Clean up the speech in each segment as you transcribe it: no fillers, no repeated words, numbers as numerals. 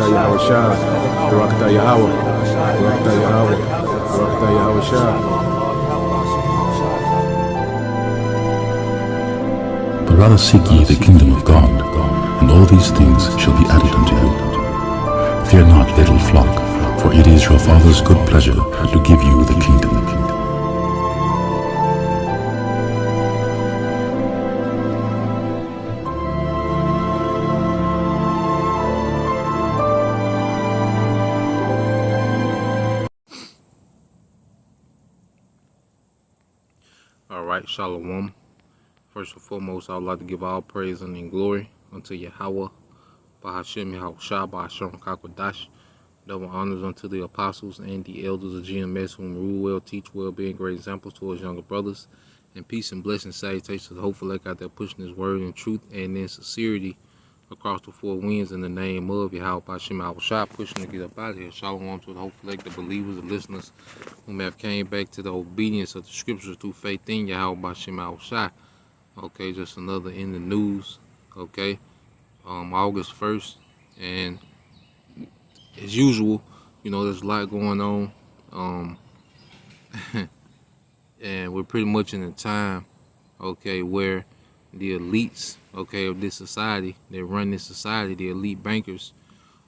Barakatah Yahweh Shah, Barakatah Yahweh, Barakatah Yahweh, Barakatah Yahweh Shah. But rather seek ye the kingdom of God, and all these things shall be added unto you. Fear not, little flock, for it is your Father's good pleasure to give you the kingdom. Alright, Shalom. First and foremost, I would like to give all praise and glory unto Yahweh, Bahashem Yahushua, Bahashem Kakwadash. Double honors unto the apostles and the elders of GMS, whom rule well, teach well, being great examples to us younger brothers. And peace and blessings, salutations to the hopeful elect out there pushing his word in truth and in sincerity across the four winds in the name of Yahweh, Bahashem Yahushua, pushing to get up out of here. Shalom to the hopeful elect, the believers, the listeners, whom have came back to the obedience of the scriptures through faith in Yahweh, Bahashem Yahushua. Okay, just another in the news. Okay, August 1st, and as usual, you know, there's a lot going on, and we're pretty much in a time, okay, where the elites, okay, of this society, they run this society, the elite bankers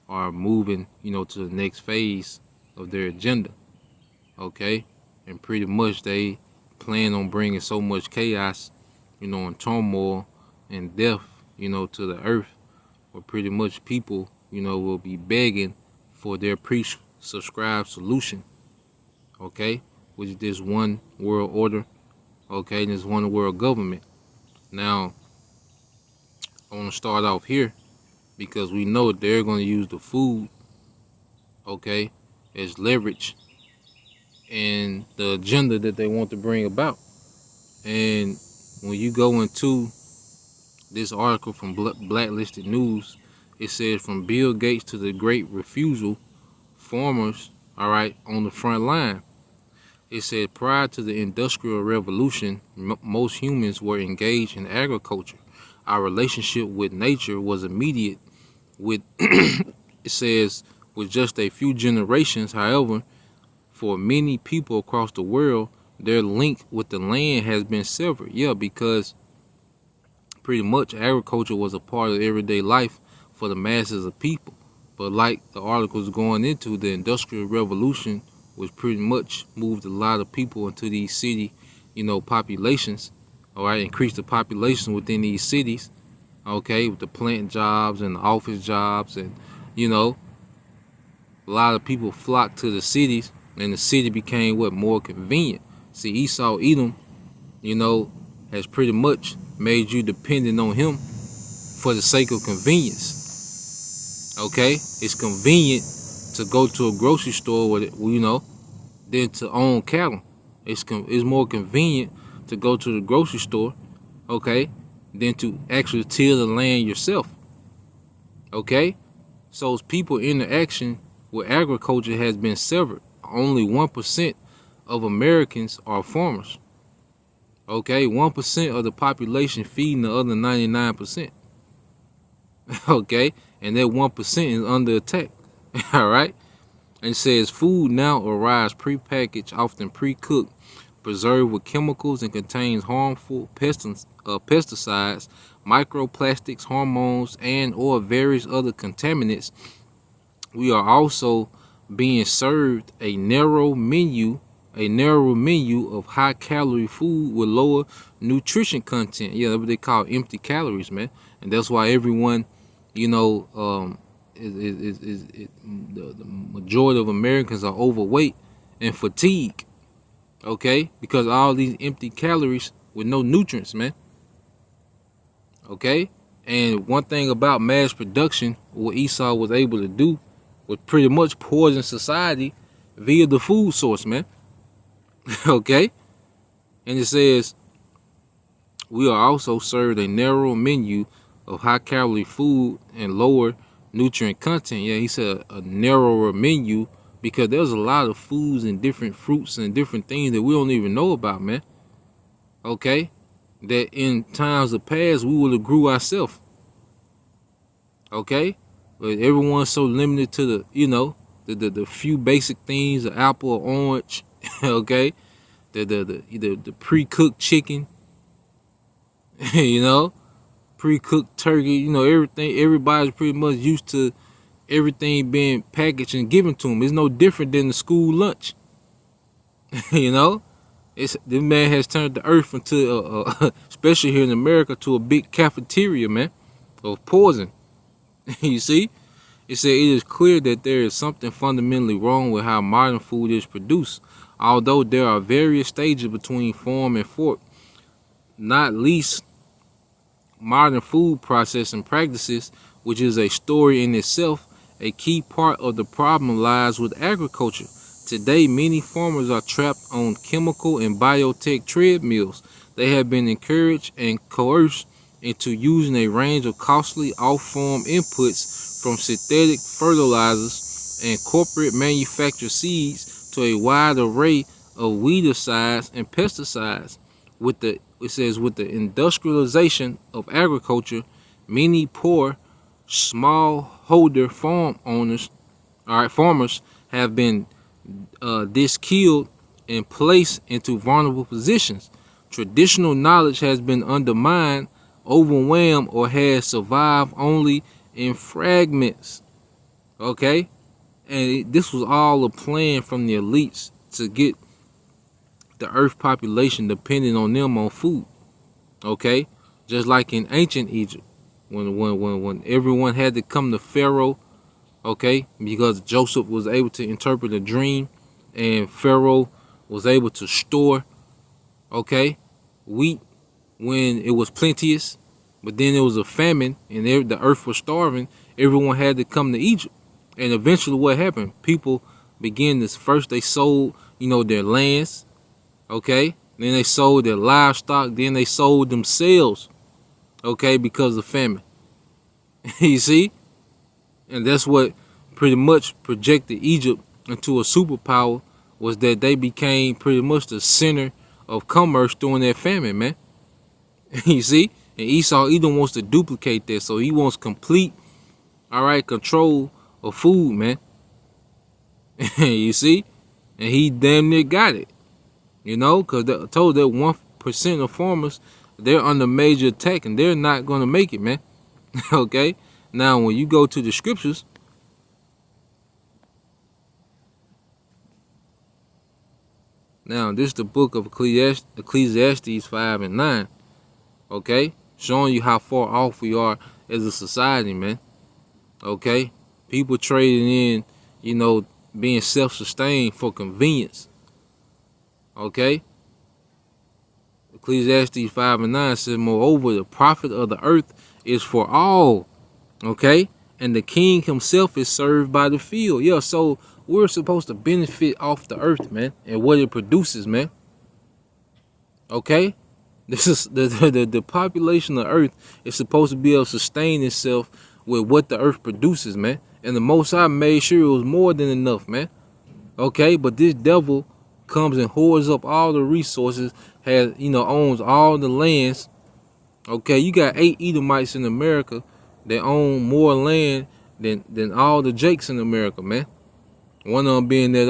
are moving, you know, to the next phase of their agenda, okay, and pretty much they plan on bringing so much chaos, you know, and turmoil and death, you know, to the earth, where pretty much people, you know, will be begging for their pre-subscribed solution, okay, which is this one world order, okay, and this one world government. Now, I want to start off here because we know they're going to use the food, okay, as leverage in the agenda that they want to bring about. And when you go into this article from Blacklisted News, it says from Bill Gates to the Great Refusal, farmers, all right, on the front line. It said prior to the Industrial Revolution, most humans were engaged in agriculture. Our relationship with nature was immediate. With it says with just a few generations, however, for many people across the world, their link with the land has been severed. Yeah, because pretty much agriculture was a part of everyday life for the masses of people. But like the article's going into, the Industrial Revolution, which pretty much moved a lot of people into these city, you know, populations, all right, increased the population within these cities, okay, with the plant jobs and the office jobs, and, you know, a lot of people flocked to the cities, and the city became what, more convenient. See, Esau Edom, you know, has pretty much made you dependent on him for the sake of convenience. Okay, it's convenient to go to a grocery store with it, you know, than to own cattle. It's more convenient to go to the grocery store, okay, than to actually till the land yourself. Okay, so as people interaction with agriculture has been severed. Only 1% of Americans are farmers. Okay, 1% of the population feeding the other 99%. Okay, and that 1% is under attack. All right, and it says food now arrives pre-packaged, often pre-cooked, preserved with chemicals, and contains harmful pesticides, microplastics, hormones, and or various other contaminants. We are also being served a narrow menu of high-calorie food with lower nutrition content. Yeah, that's what they call empty calories, man. And that's why everyone, you know, the majority of Americans are overweight and fatigued. Okay, because all these empty calories with no nutrients, man. Okay, and one thing about mass production, what Esau was able to do was pretty much poison society via the food source, man. Okay, and it says we are also served a narrow menu of high-calorie food and lower nutrient content. Yeah, he said a narrower menu because there's a lot of foods and different fruits and different things that we don't even know about, man. Okay, that in times of past we would have grew ourselves. Okay, But everyone's so limited to the, the few basic things, the apple or orange, okay? The pre-cooked chicken, you know, pre-cooked turkey, everything. Everybody's pretty much used to everything being packaged and given to them. It's no different than the school lunch, you know. This man has turned the earth into, especially here in America, to a big cafeteria, man, of poison. You see, it said it is clear that there is something fundamentally wrong with how modern food is produced. Although there are various stages between farm and fork, not least modern food processing practices, which is a story in itself. A key part of the problem lies with agriculture. Today, many farmers are trapped on chemical and biotech treadmills. They have been encouraged and coerced into using a range of costly off-farm inputs, from synthetic fertilizers and corporate manufactured seeds to a wide array of weedicides and pesticides. It says with the industrialization of agriculture, many poor smallholder farmers have been diskilled and placed into vulnerable positions. Traditional knowledge has been undermined, overwhelmed, or has survived only in fragments. Okay? And this was all a plan from the elites to get the earth population dependent on them on food. Okay? Just like in ancient Egypt, when everyone had to come to Pharaoh, okay, because Joseph was able to interpret a dream and Pharaoh was able to store, okay, wheat when it was plenteous, but then there was a famine and the earth was starving. Everyone had to come to Egypt. And eventually what happened? People began this. First they sold, their lands, okay, then they sold their livestock, then they sold themselves, okay, because of famine. You see? And that's what pretty much projected Egypt into a superpower, was that they became pretty much the center of commerce during that famine, man. You see? And Esau wants to duplicate that, so he wants complete, control of food, man. You see? And he damn near got it. Because I told that 1% of farmers, they're under major attack and they're not going to make it, man. Okay? Now, when you go to the scriptures, now this is the book of Ecclesiastes 5 and 9, okay? Showing you how far off we are as a society, man. Okay? People trading in, being self-sustained for convenience. Okay? Ecclesiastes 5 and 9 says, moreover, the profit of the earth is for all. Okay? And the king himself is served by the field. Yeah, so we're supposed to benefit off the earth, man, and what it produces, man. Okay? This is the population of earth is supposed to be able to sustain itself with what the earth produces, man. And the Most High made sure it was more than enough, man. Okay? But this devil comes and hoards up all the resources, owns all the lands. Okay, you got 8 Edomites in America that own more land than all the Jakes in America, man. One of them being that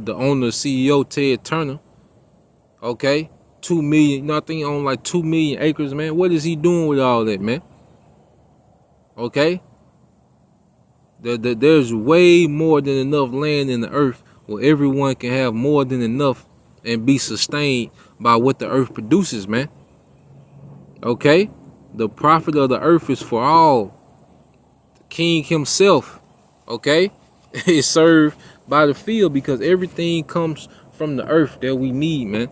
the owner, CEO, Ted Turner. Okay, 2 million. I think he owns like 2 million acres, man. What is he doing with all that, man? Okay, there's way more than enough land in the earth where everyone can have more than enough and be sustained by what the earth produces, man. Okay, the profit of the earth is for all. The king himself, okay, is served by the field, because everything comes from the earth that we need, man.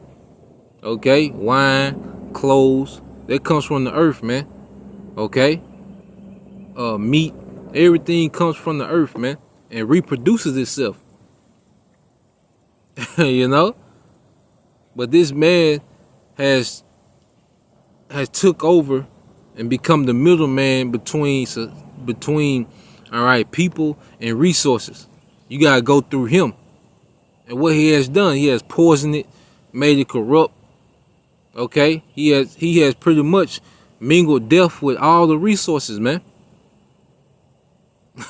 Okay, wine, clothes, that comes from the earth, man. Okay, meat, everything comes from the earth, man, and reproduces itself. But this man has took over and become the middleman between people and resources. You gotta go through him. And what he has done, he has poisoned it, made it corrupt. Okay? He has pretty much mingled death with all the resources, man.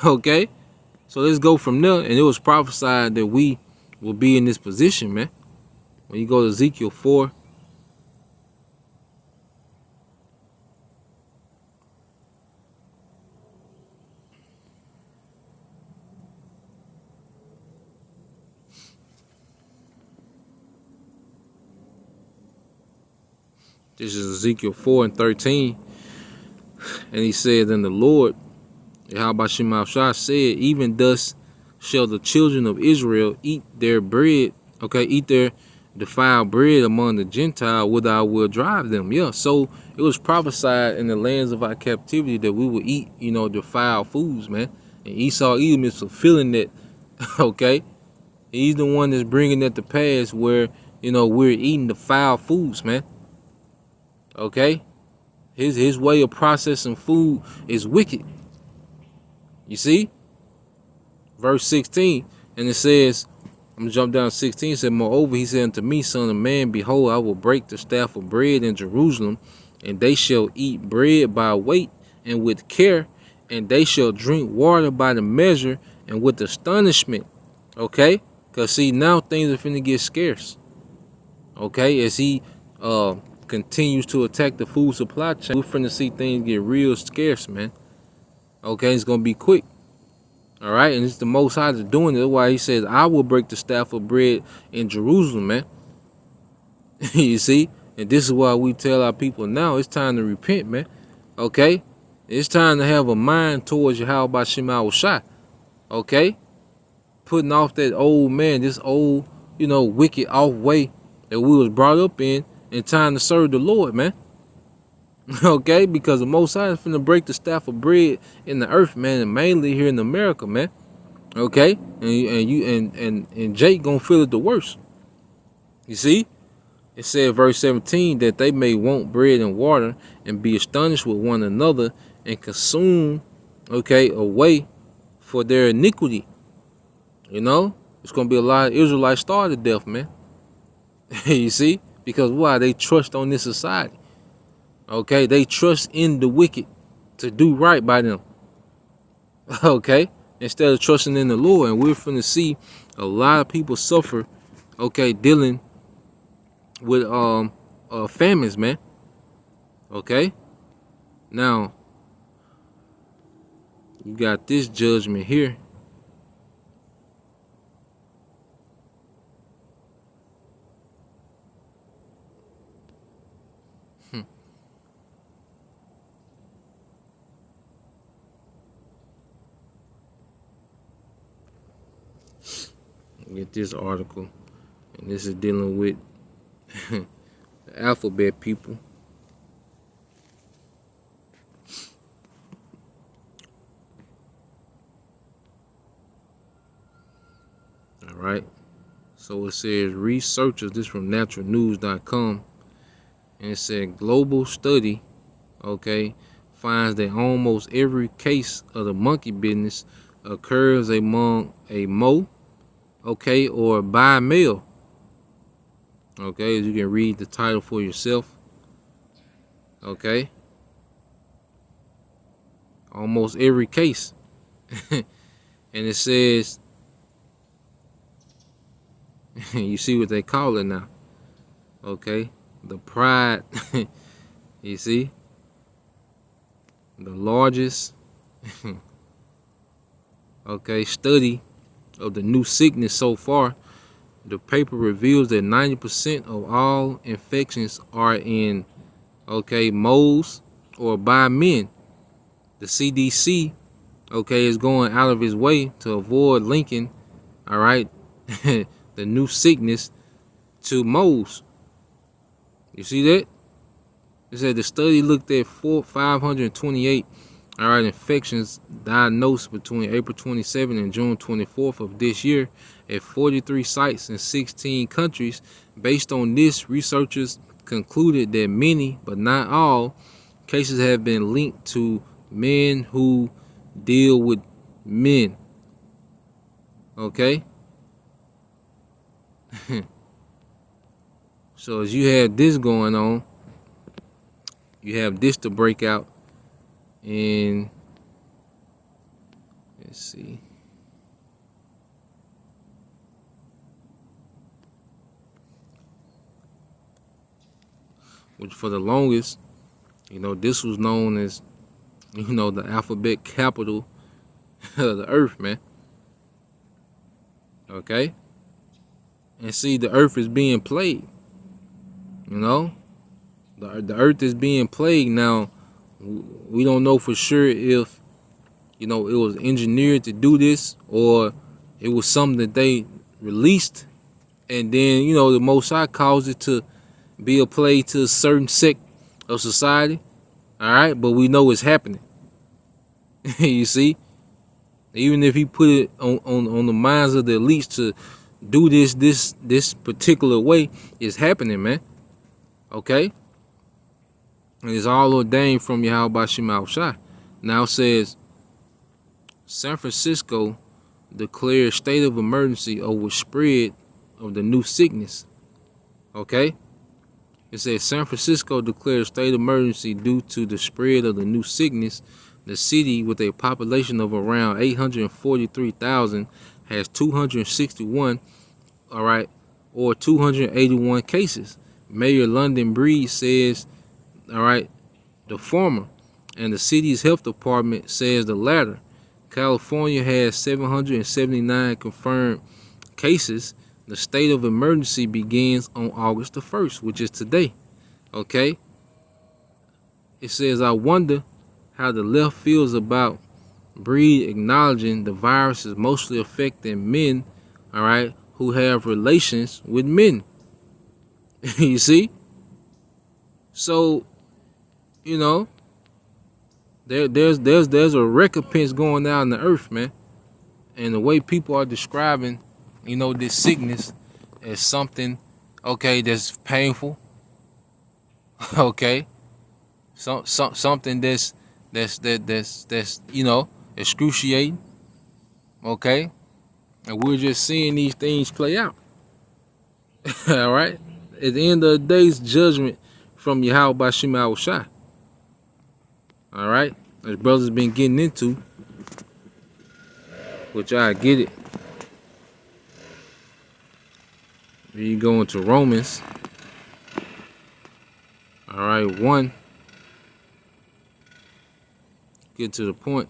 Okay, so let's go from there. And it was prophesied that we will be in this position, man. When you go to Ezekiel 4, this is Ezekiel 4 and 13. And he said, and the Lord, Yahweh said, even thus shall the children of Israel eat their bread, okay, eat their defiled bread among the Gentile, whither I will drive them. Yeah, so it was prophesied in the lands of our captivity that we would eat, defiled foods, man. And Esau Edom is fulfilling that, okay? He's the one that's bringing that to pass where, we're eating defiled foods, man. Okay? His way of processing food is wicked. You see? Verse 16, and it says, I'm going to jump down to 16, it said, moreover, he said unto me, son of man, behold, I will break the staff of bread in Jerusalem, and they shall eat bread by weight and with care, and they shall drink water by the measure and with astonishment. Okay? Because see, now things are finna get scarce. Okay? As he continues to attack the food supply chain, we're finna see things get real scarce, man. Okay? It's going to be quick. All right, and it's the Most High that's doing it. That's why he says, I will break the staff of bread in Jerusalem, man. You see? And this is why we tell our people now, it's time to repent, man. Okay? It's time to have a mind towards Yahweh Shema Shai. Okay? Putting off that old man, this old, wicked off way that we was brought up in, and time to serve the Lord, man. Okay, because the Most High is finna break the staff of bread in the earth, man, and mainly here in America, man. Okay, and Jake gonna feel it the worst. You see, it said verse 17 that they may want bread and water and be astonished with one another and consume, okay, away for their iniquity. It's gonna be a lot of Israelites starved to death, man. You see, because why? They trust on this society. Okay, they trust in the wicked to do right by them. Okay, instead of trusting in the Lord, and we're finna see a lot of people suffer. Okay, dealing with famines, man. Okay, now you got this judgment here. Get this article, and this is dealing with the alphabet people. All right, so it says researchers, this from naturalnews.com, and it said global study, okay, finds that almost every case of the monkey business occurs among a Mo, okay, or by mail. Okay, as you can read the title for yourself. Okay, almost every case. And it says, you see what they call it now. Okay, the pride. You see, the largest okay study of the new sickness so far. The paper reveals that 90% of all infections are in, okay, moles or by men. The CDC, okay, is going out of its way to avoid linking, all right, the new sickness to moles. You see that? It said the study looked at 528 all right, infections diagnosed between April 27 and June 24th of this year at 43 sites in 16 countries. Based on this, researchers concluded that many, but not all, cases have been linked to men who deal with men. Okay? So as you have this going on, you have this to break out in Let's see. Which for the longest, this was known as, the alphabet capital of the earth, man. Okay? And see, the earth is being plagued. The earth is being plagued. Now, we don't know for sure if, it was engineered to do this, or it was something that they released, and then, the Most High caused it to be a plague to a certain sect of society. All right, but we know it's happening. You see, even if he put it on the minds of the elites to do this particular way, it's happening, man. Okay, and it's all ordained from Yahweh Bashim Shai. Now it says San Francisco declared state of emergency over spread of the new sickness. Okay. It says San Francisco declared state of emergency due to the spread of the new sickness. The city, with a population of around 843,000, has 261, all right, or 281 cases. Mayor London Breed says, all right, the former, and the city's health department says the latter. California has 779 confirmed cases. The state of emergency begins on August the 1st, which is today. Okay? It says, I wonder how the left feels about Breed acknowledging the virus is mostly affecting men, all right, who have relations with men. You see? So, there's a recompense going out in the earth, man. And the way people are describing, this sickness as something, okay, that's painful. Okay. Something that's excruciating. Okay. And we're just seeing these things play out. All right. At the end of the day's judgment from Yahweh Bashim Shai. All right. As brothers been getting into, which I get it. You go into Romans. All right, 1. Get to the point.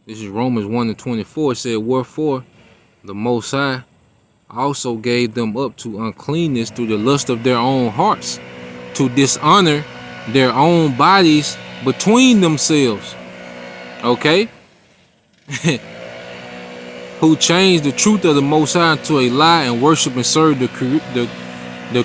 This is Romans 1:24. It said, wherefore the Most High also gave them up to uncleanness through the lust of their own hearts, to dishonor their own bodies between themselves. Okay? Who changed the truth of the Most High into a lie and worship and serve the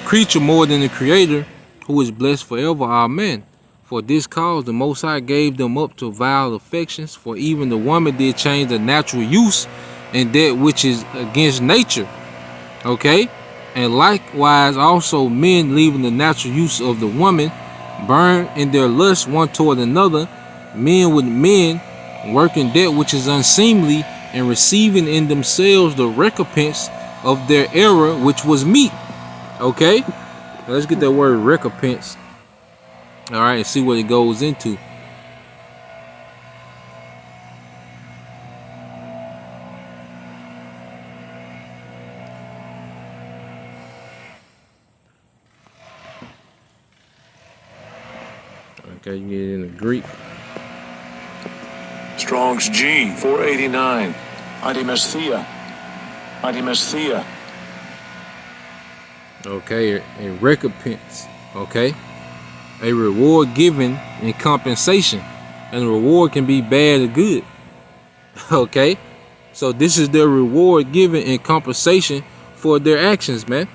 creature more than the Creator, who is blessed forever. Amen. For this cause the Most High gave them up to vile affections, for even the woman did change the natural use and that which is against nature. Okay? And likewise also men, leaving the natural use of the woman, burn in their lust one toward another, men with men, working that which is unseemly, and receiving in themselves the recompense of their error, which was meat. Okay? Now let's get that word recompense. All right, and see what it goes into. Okay, you get it in the Greek. Strong's G 489. Antimesthea. Okay, a recompense. Okay, a reward given in compensation, and the reward can be bad or good. Okay, so this is their reward given in compensation for their actions, man.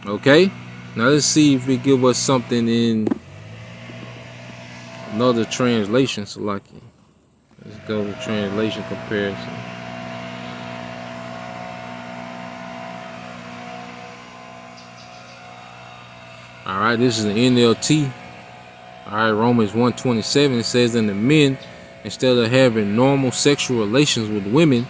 Okay, now let's see if it give us something in another translation. So like, let's go to translation comparison. All right, this is the NLT. All right, Romans 1:27. It says, and the men, instead of having normal sexual relations with women,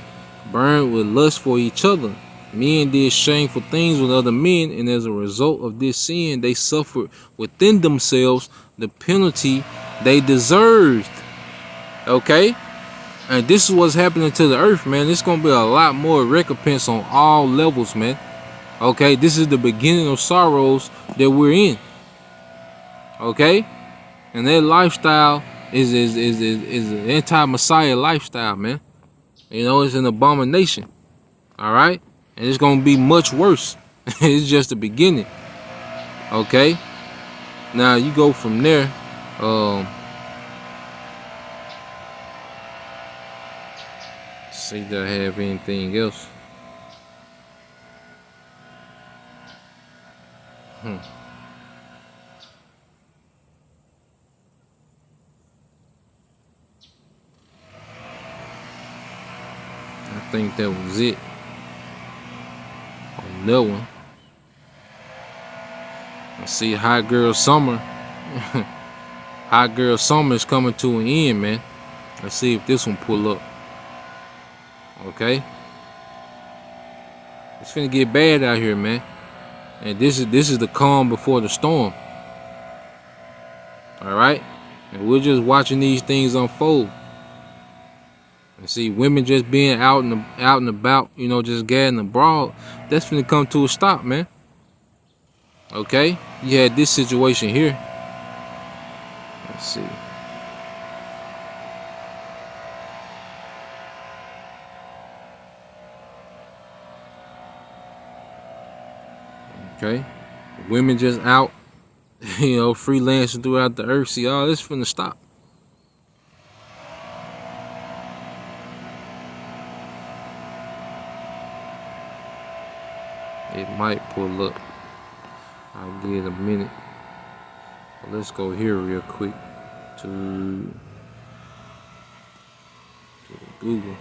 burned with lust for each other. Men did shameful things with other men, and as a result of this sin, they suffered within themselves the penalty they deserved. Okay? And this is what's happening to the earth, man. It's gonna be a lot more recompense on all levels, man. Okay, this is the beginning of sorrows that we're in. Okay, and that lifestyle is an anti-Messiah lifestyle, man. You know, it's an abomination. All right, and it's gonna be much worse. It's just the beginning. Okay, now you go from there. See, do I have anything else? I think that was it on that one. I see Hot Girl Summer. Hot Girl Summer is coming to an end, man. Let's see if this one pull up. Okay. It's finna get bad out here, man. And this is the calm before the storm. Alright? And we're just watching these things unfold. And see, women just being out and about, you know, just gathering abroad, that's finna come to a stop, man. Okay? You had this situation here. Let's see. Okay? Women just out, you know, freelancing throughout the earth. See, all this finna stop. It might pull up. I'll give it a minute. But let's go here real quick to Google.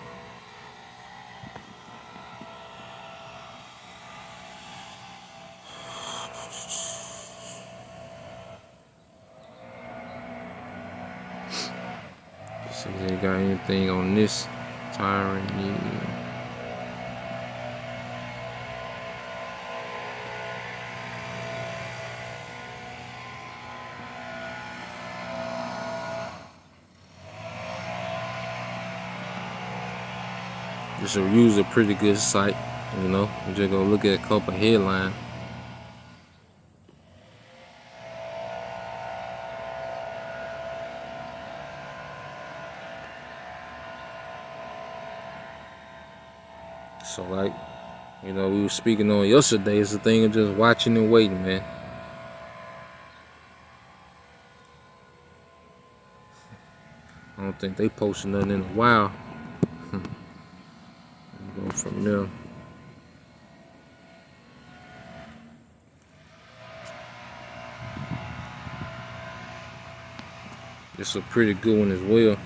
See if they got anything on this tyranny. This will use a pretty good site, you know. I'm just gonna look at a couple headlines. So, like, you know, we were speaking on yesterday. It's a thing of just watching and waiting, man. I don't think they posted nothing in a while. Go from there. It's a pretty good one as well.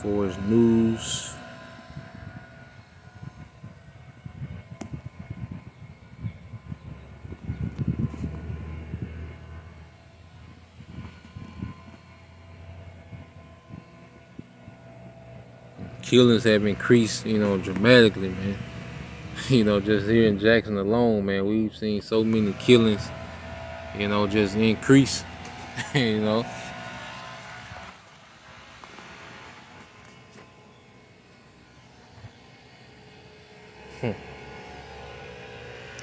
For his news. Killings have increased, you know, dramatically, man. You know, just here in Jackson alone, man, we've seen so many killings, you know, just increase, you know.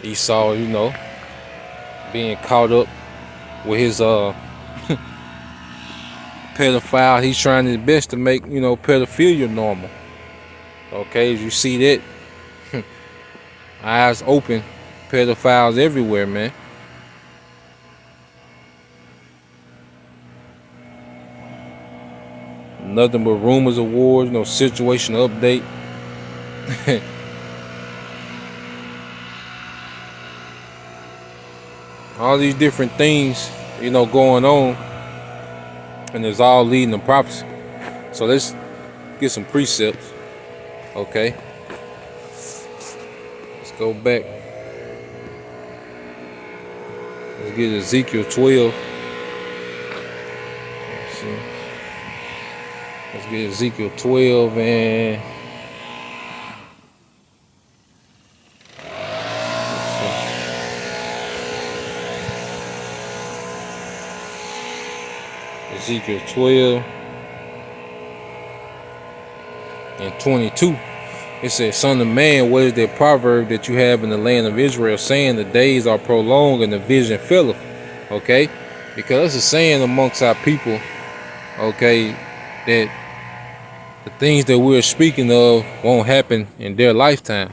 Esau, you know, being caught up with his pedophile. He's trying his best to make, you know, pedophilia normal. Okay, as you see that, eyes open, pedophiles everywhere, man. Nothing but rumors of wars, no situation update. All these different things, you know, going on, and it's all leading to prophecy. So let's get some precepts. Okay, let's go back. Let's get Ezekiel 12. Let's see. Let's get Ezekiel 12 and Ezekiel 12 and 22. It says, "Son of man, what is that proverb that you have in the land of Israel, saying the days are prolonged and the vision filleth?" Okay, because it's a saying amongst our people, okay, that the things that we're speaking of won't happen in their lifetime.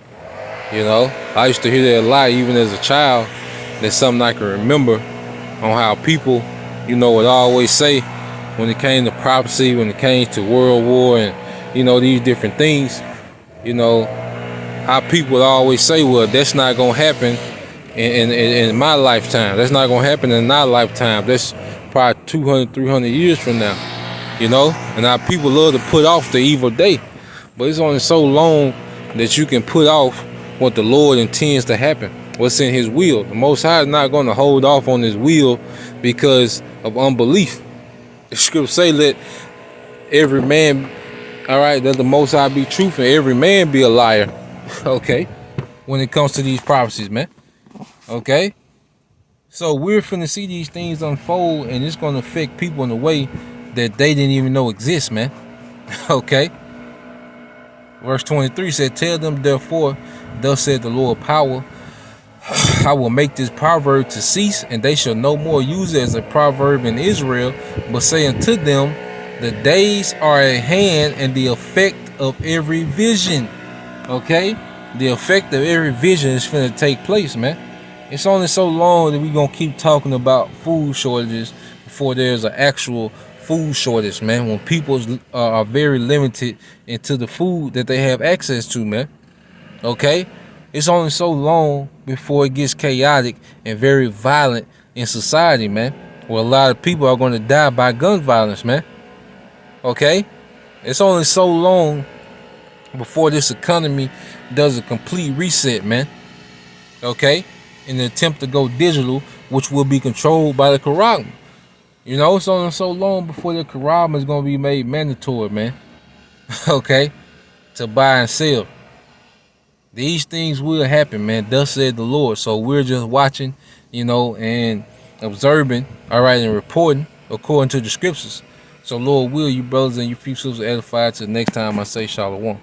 You know, I used to hear that a lot, even as a child. That's something I can remember on how people, you know, would always say when it came to prophecy, when it came to World War, and you know, these different things. You know, how people would always say, "Well, that's not gonna happen in my lifetime. That's not gonna happen in our lifetime. That's probably 200, 300 years from now." You know, and our people love to put off the evil day, but it's only so long that you can put off what the Lord intends to happen, what's in His will. The Most High is not going to hold off on His will because of unbelief. The scripture say, "Let every man," all right, "let the Most High be truthful, and every man be a liar." Okay, when it comes to these prophecies, man. Okay, so we're finna see these things unfold, and it's gonna affect people in a way that they didn't even know exist, man. Okay. Verse 23 said, "Tell them therefore, thus said the Lord power, I will make this proverb to cease, and they shall no more use it as a proverb in Israel, but say unto them, the days are at hand, and the effect of every vision." Okay? The effect of every vision is finna take place, man. It's only so long that we gonna keep talking about food shortages before there's an actual food shortage, man. When people are very limited into the food that they have access to, man. Okay? It's only so long before it gets chaotic and very violent in society, man. Where a lot of people are gonna die by gun violence, man. Okay? It's only so long before this economy does a complete reset, man. Okay? In an attempt to go digital, which will be controlled by the Quran. You know, it's only so long before the Quran is going to be made mandatory, man. Okay? To buy and sell. These things will happen, man. Thus said the Lord. So we're just watching, you know, and observing, all right, and reporting according to the scriptures. So Lord will, you brothers and you few sisters edified. Till next time I say shalom.